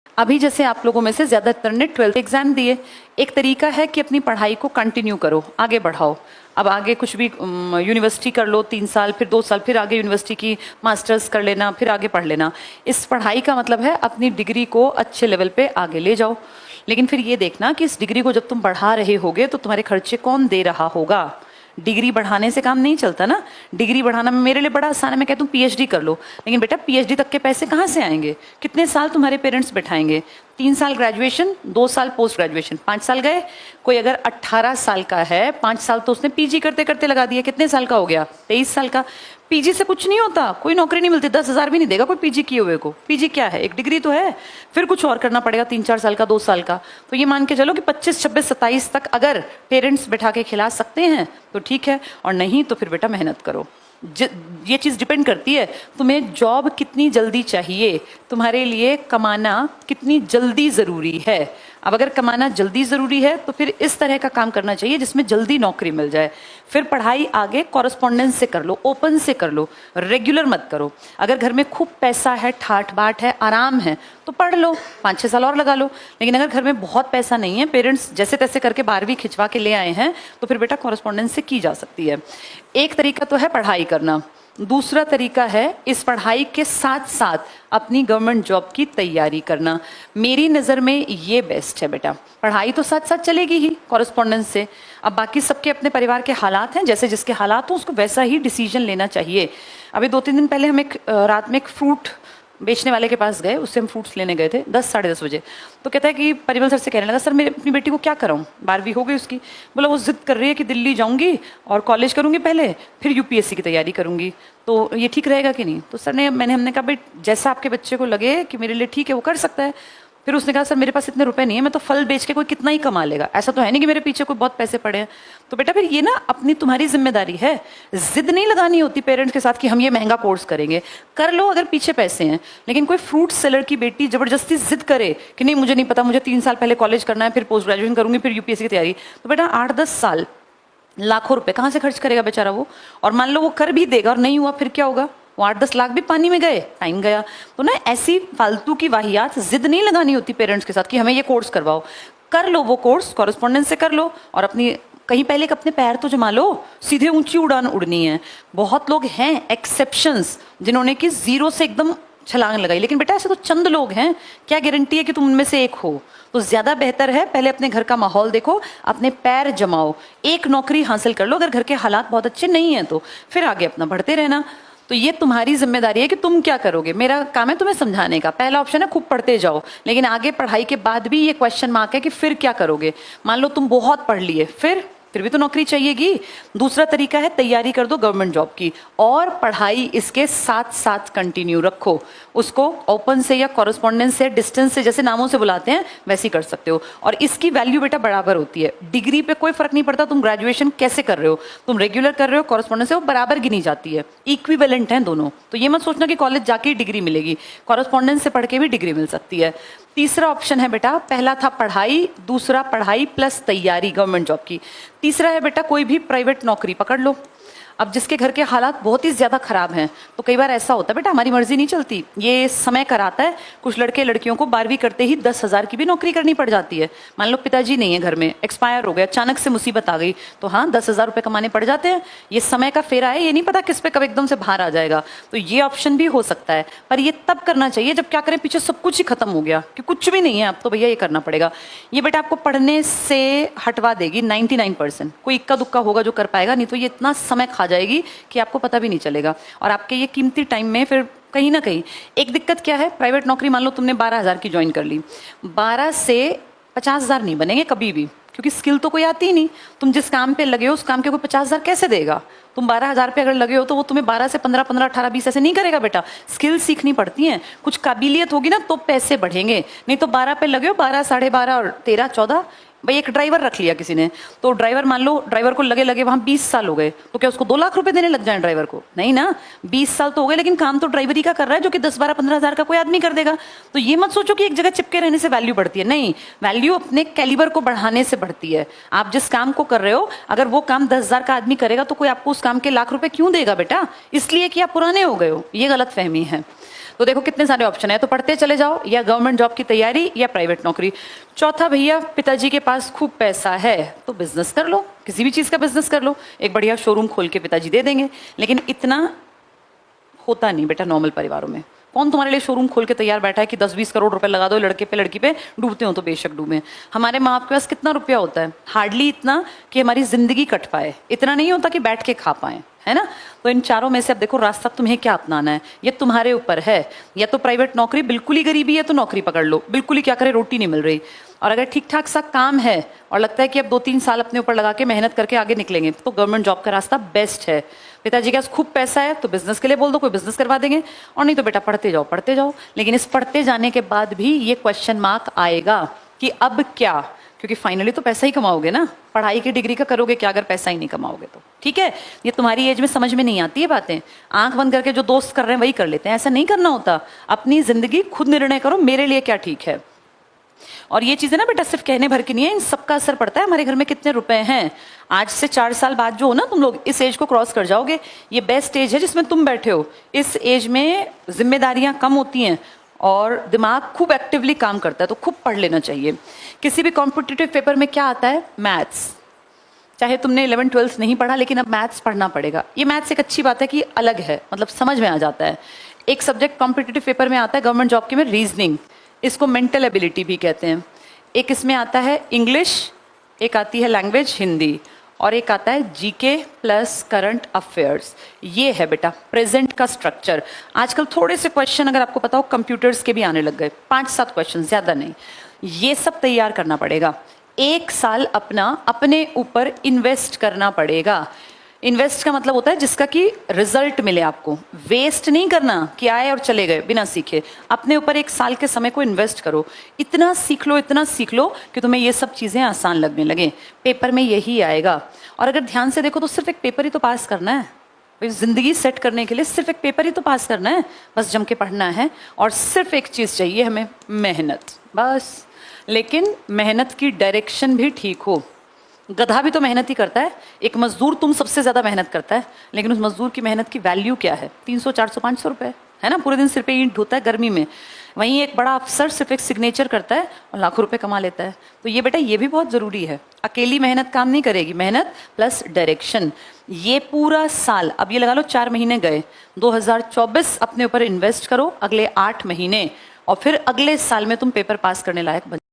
अभी जैसे आप लोगों में से ज़्यादातर ने 12th एग्जाम दिए, एक तरीका है कि अपनी पढ़ाई को कंटिन्यू करो, आगे बढ़ाओ। अब आगे कुछ भी यूनिवर्सिटी कर लो 3 साल, फिर 2 साल, फिर आगे यूनिवर्सिटी की मास्टर्स कर लेना, फिर आगे पढ़ लेना। इस पढ़ाई का मतलब है अपनी डिग्री को अच्छे लेवल पे आगे ले जाओ। लेकिन फिर ये देखना कि इस डिग्री को जब तुम बढ़ा रहे होगे तो तुम्हारे खर्चे कौन दे रहा होगा। डिग्री बढ़ाने से काम नहीं चलता ना। डिग्री बढ़ाना मेरे लिए बड़ा आसान है, मैं कहता हूँ पीएचडी कर लो, लेकिन बेटा पीएचडी तक के पैसे कहाँ से आएंगे? कितने साल तुम्हारे पेरेंट्स बैठाएंगे? 3 साल ग्रेजुएशन, 2 साल पोस्ट ग्रेजुएशन, 5 साल गए। कोई अगर 18 साल का है, 5 साल तो उसने पीजी करते करते लगा दिया, कितने साल का हो गया? 23 साल का। पीजी से कुछ नहीं होता, कोई नौकरी नहीं मिलती, 10,000 भी नहीं देगा कोई पीजी किए हुए को। पीजी क्या है? एक डिग्री तो है, फिर कुछ और करना पड़ेगा 3-4 साल का, 2 साल का। तो ये मान के चलो कि 25, 26, 27 तक अगर पेरेंट्स बैठा के खिला सकते हैं तो ठीक है, और नहीं तो फिर बेटा मेहनत करो। ये चीज़ डिपेंड करती है तुम्हें जॉब कितनी जल्दी चाहिए, तुम्हारे लिए कमाना कितनी जल्दी ज़रूरी है। अब अगर कमाना जल्दी ज़रूरी है तो फिर इस तरह का काम करना चाहिए जिसमें जल्दी नौकरी मिल जाए। फिर पढ़ाई आगे कॉरेस्पॉन्डेंस से कर लो, ओपन से कर लो, रेगुलर मत करो। अगर घर में खूब पैसा है, ठाठ बाट है, आराम है, तो पढ़ लो, 5-6 साल और लगा लो। लेकिन अगर घर में बहुत पैसा नहीं है, पेरेंट्स जैसे तैसे करके 12वीं खिंचवा के ले आए हैं, तो फिर बेटा कॉरेस्पॉन्डेंस से की जा सकती है। एक तरीका तो है पढ़ाई करना, दूसरा तरीका है इस पढ़ाई के साथ साथ अपनी गवर्नमेंट जॉब की तैयारी करना। मेरी नज़र में ये बेस्ट है बेटा। पढ़ाई तो साथ साथ चलेगी ही कॉरेस्पॉन्डेंस से। अब बाकी सबके अपने परिवार के हालात हैं, जैसे जिसके हालात हो उसको वैसा ही डिसीजन लेना चाहिए। अभी 2-3 दिन पहले हम एक रात में एक फ्रूट बेचने वाले के पास गए, उससे हम फ्रूट्स लेने गए थे 10, साढ़े 10 बजे। तो कहता है कि परिमल सर से कहने लगा, सर मेरे अपनी बेटी को क्या कराऊं, 12वीं हो गई उसकी। बोला वो जिद कर रही है कि दिल्ली जाऊंगी और कॉलेज करूंगी पहले, फिर यूपीएससी की तैयारी करूंगी, तो ये ठीक रहेगा कि नहीं? तो सर ने हमने कहा भाई जैसा आपके बच्चे को लगे कि मेरे लिए ठीक है वो कर सकता है। फिर उसने कहा सर मेरे पास इतने रुपए नहीं है, मैं तो फल बेच के कोई कितना ही कमा लेगा, ऐसा तो है नहीं कि मेरे पीछे कोई बहुत पैसे पड़े हैं। तो बेटा फिर ये ना अपनी तुम्हारी जिम्मेदारी है, जिद नहीं लगानी होती पेरेंट्स के साथ कि हम ये महंगा कोर्स करेंगे। कर लो अगर पीछे पैसे हैं, लेकिन कोई फ्रूट सेलर की बेटी जबरदस्ती जिद करे कि नहीं मुझे नहीं पता, मुझे 3 साल पहले कॉलेज करना है, फिर पोस्ट ग्रेजुएशन करूंगी, फिर यूपीएससी की तैयारी, तो बेटा 8-10 साल लाखों रुपए कहाँ से खर्च करेगा बेचारा वो? और मान लो वो कर भी देगा और नहीं हुआ, फिर क्या होगा? वो 8-10 लाख भी पानी में गए, टाइम गया। तो ना ऐसी फालतू की वाहियात जिद नहीं लगानी होती पेरेंट्स के साथ कि हमें ये कोर्स करवाओ। कर लो वो कोर्स, कॉरेस्पॉन्डेंस से कर लो, और अपनी कहीं पहले अपने पैर तो जमा लो, सीधे ऊंची उड़ान उड़नी है। बहुत लोग हैं एक्सेप्शंस जिन्होंने कि जीरो से एकदम छलांग लगाई, लेकिन बेटा ऐसे तो चंद लोग हैं, क्या गारंटी है कि तुम उनमें से एक हो? तो ज्यादा बेहतर है पहले अपने घर का माहौल देखो, अपने पैर जमाओ, एक नौकरी हासिल कर लो, अगर घर के हालात बहुत अच्छे नहीं हैं तो फिर आगे अपना बढ़ते रहना। तो ये तुम्हारी जिम्मेदारी है कि तुम क्या करोगे। मेरा काम है तुम्हें समझाने का। पहला ऑप्शन है खूब पढ़ते जाओ, लेकिन आगे पढ़ाई के बाद भी ये क्वेश्चन मार्क है कि फिर क्या करोगे। मान लो तुम बहुत पढ़ लिए, फिर भी तो नौकरी चाहिएगी। दूसरा तरीका है तैयारी कर दो गवर्नमेंट जॉब की, और पढ़ाई इसके साथ साथ कंटिन्यू रखो। उसको ओपन से या कॉरेस्पॉन्डेंस से, डिस्टेंस से, जैसे नामों से बुलाते हैं वैसे ही कर सकते हो। और इसकी वैल्यू बेटा बराबर होती है, डिग्री पे कोई फर्क नहीं पड़ता तुम ग्रेजुएशन कैसे कर रहे हो, तुम रेगुलर कर रहे हो, कॉरेस्पॉन्डेंस से, वो बराबर गिनी जाती है, इक्विवेलेंट हैं दोनों। तो ये मत सोचना कि कॉलेज जाके ही डिग्री मिलेगी, कॉरेस्पॉन्डेंस से पढ़ के भी डिग्री मिल सकती है। तीसरा ऑप्शन है बेटा, पहला था पढ़ाई, दूसरा पढ़ाई प्लस तैयारी गवर्नमेंट जॉब की, तीसरा है बेटा कोई भी प्राइवेट नौकरी पकड़ लो। अब जिसके घर के हालात बहुत ही ज़्यादा ख़राब हैं, तो कई बार ऐसा होता है बेटा हमारी मर्जी नहीं चलती, ये समय कराता है। कुछ लड़के लड़कियों को 12वीं करते ही 10,000 की भी नौकरी करनी पड़ जाती है। मान लो पिताजी नहीं है घर में, एक्सपायर हो गया, अचानक से मुसीबत आ गई, तो हाँ 10,000 रुपये कमाने पड़ जाते हैं। ये समय का फेरा है, ये नहीं पता किस पे कब एकदम से बाहर आ जाएगा। तो ये ऑप्शन भी हो सकता है, पर ये तब करना चाहिए जब क्या करें पीछे सब कुछ ही खत्म हो गया कि कुछ भी नहीं है, अब तो भैया ये करना पड़ेगा। ये बेटा आपको पढ़ने से हटवा देगी 99%। कोई इक्का दुक्का होगा जो कर पाएगा, नहीं तो ये इतना समय खा जाएगी कि आपको पता भी नहीं चलेगा। और आपके ये कीमती टाइम में फिर कहीं ना कहीं एक दिक्कत क्या है, प्राइवेट नौकरी मान लो तुमने 12,000 की ज्वाइन कर ली, 12 से 50,000 नहीं बनेंगे कभी भी, क्योंकि स्किल तो कोई आती ही नहीं। तुम जिस काम पे लगे हो उस काम के कोई 50,000 कैसे देगा? तुम 12,000 पे अगर लगे हो तो वो तुम्हें 12 से 15, 15, 18, 20 ऐसे नहीं करेगा बेटा। स्किल सीखनी पड़ती है, कुछ काबिलियत होगी ना तो पैसे बढ़ेंगे, नहीं तो 12 पे लगे हो, 12, 12.5 और 13, 14। भाई एक ड्राइवर रख लिया किसी ने, तो ड्राइवर मान लो ड्राइवर को लगे वहाँ 20 साल हो गए, तो क्या उसको 2 लाख रुपए देने लग जाए ड्राइवर को? नहीं ना, 20 साल तो हो गए, लेकिन काम तो ड्राइवरी का कर रहा है जो कि 10, 12, 15,000 का कोई आदमी कर देगा। तो ये मत सोचो कि एक जगह चिपके रहने से वैल्यू बढ़ती है, नहीं, वैल्यू अपने कैलिबर को बढ़ाने से बढ़ती है। आप जिस काम को कर रहे हो, अगर वो काम 10,000 का आदमी करेगा तो कोई आपको उस काम के लाख रुपए क्यों देगा बेटा? इसलिए कि आप पुराने हो गए हो, ये गलत फहमी है। तो देखो कितने सारे ऑप्शन है, तो पढ़ते चले जाओ, या गवर्नमेंट जॉब की तैयारी या प्राइवेट नौकरी। चौथा, भैया पिताजी के पास खूब पैसा है तो बिजनेस कर लो, किसी भी चीज का बिजनेस कर लो, एक बढ़िया शोरूम खोल के पिताजी दे देंगे। लेकिन इतना होता नहीं बेटा नॉर्मल परिवारों में। कौन तुम्हारे लिए शोरूम खोल के तैयार बैठा है कि 10-20 करोड़ रुपए लगा दो लड़के पे लड़की पे, डूबते हो तो बेशक डूबे। हमारे माँ बाप के पास कितना रुपया होता है? हार्डली इतना कि हमारी जिंदगी कट पाए, इतना नहीं होता कि बैठ के खा पाए, है ना। तो इन चारों में से अब देखो रास्ता तुम्हें क्या अपनाना है, ये तुम्हारे ऊपर है। या तो प्राइवेट नौकरी, बिल्कुल ही गरीबी है तो नौकरी पकड़ लो, बिल्कुल ही क्या करे रोटी नहीं मिल रही, और अगर ठीक ठाक सा काम है और लगता है कि अब 2-3 साल अपने ऊपर लगा के मेहनत करके आगे निकलेंगे, तो गवर्नमेंट जॉब का रास्ता बेस्ट है। पिताजी के पास खूब पैसा है तो बिजनेस के लिए बोल दो, कोई बिजनेस करवा देंगे, और नहीं तो बेटा पढ़ते जाओ पढ़ते जाओ। लेकिन इस पढ़ते जाने के बाद भी ये क्वेश्चन मार्क आएगा कि अब क्या, क्योंकि फाइनली तो पैसा ही कमाओगे ना, पढ़ाई की डिग्री का करोगे क्या अगर पैसा ही नहीं कमाओगे तो। ठीक है, ये तुम्हारी एज में समझ में नहीं आती है बातें, आंख बंद करके जो दोस्त कर रहे हैं वही कर लेते हैं, ऐसा नहीं करना होता। अपनी जिंदगी खुद निर्णय करो, मेरे लिए क्या ठीक है। और ये चीजें ना बेटा सिर्फ कहने भर की नहीं है, इन सबका असर पड़ता है हमारे घर में कितने रुपए हैं। आज से 4 साल बाद जो हो ना, तुम लोग इस एज को क्रॉस कर जाओगे, ये बेस्ट एज है जिसमें तुम बैठे हो। इस एज में जिम्मेदारियां कम होती हैं और दिमाग खूब एक्टिवली काम करता है, तो खूब पढ़ लेना चाहिए। किसी भी कॉम्पिटिटिव पेपर में क्या आता है? मैथ्स। चाहे तुमने 11-12 नहीं पढ़ा, लेकिन अब मैथ्स पढ़ना पड़ेगा। ये मैथ्स एक अच्छी बात है कि अलग है, मतलब समझ में आ जाता है। एक सब्जेक्ट कॉम्पिटिटिव पेपर में आता है गवर्नमेंट जॉब के में, रीजनिंग, इसको मेंटल एबिलिटी भी कहते हैं। एक इसमें आता है इंग्लिश, एक आती है लैंग्वेज हिंदी, और एक आता है जीके प्लस करंट अफेयर्स। ये है बेटा प्रेजेंट का स्ट्रक्चर। आजकल थोड़े से क्वेश्चन अगर आपको पता हो कंप्यूटर्स के भी आने लग गए, 5-7 क्वेश्चन, ज्यादा नहीं। ये सब तैयार करना पड़ेगा। 1 साल अपना अपने ऊपर इन्वेस्ट करना पड़ेगा। इन्वेस्ट का मतलब होता है जिसका कि रिजल्ट मिले आपको, वेस्ट नहीं करना कि आए और चले गए बिना सीखे। अपने ऊपर 1 साल के समय को इन्वेस्ट करो, इतना सीख लो, इतना सीख लो कि तुम्हें ये सब चीजें आसान लगने लगे। पेपर में यही आएगा। और अगर ध्यान से देखो तो सिर्फ एक पेपर ही तो पास करना है भाई, जिंदगी सेट करने के लिए सिर्फ एक पेपर ही तो पास करना है, बस जम के पढ़ना है। और सिर्फ एक चीज चाहिए हमें, मेहनत, बस। लेकिन मेहनत की डायरेक्शन भी ठीक हो। गधा भी तो मेहनत ही करता है, एक मजदूर तुम सबसे ज्यादा मेहनत करता है, लेकिन उस मजदूर की मेहनत की वैल्यू क्या है? 300, 400, 500 रुपए, है ना। पूरे दिन सिर पे ईंट ढोता है गर्मी में। वहीं एक बड़ा अफसर सिर्फ एक सिग्नेचर करता है और लाखों रुपए कमा लेता है। तो ये बेटा ये भी बहुत जरूरी है, अकेली मेहनत काम नहीं करेगी, मेहनत प्लस डायरेक्शन। ये पूरा साल, अब ये लगा लो 4 महीने गए, 2024 अपने ऊपर इन्वेस्ट करो, अगले 8 महीने, और फिर अगले साल में तुम पेपर पास करने लायक बन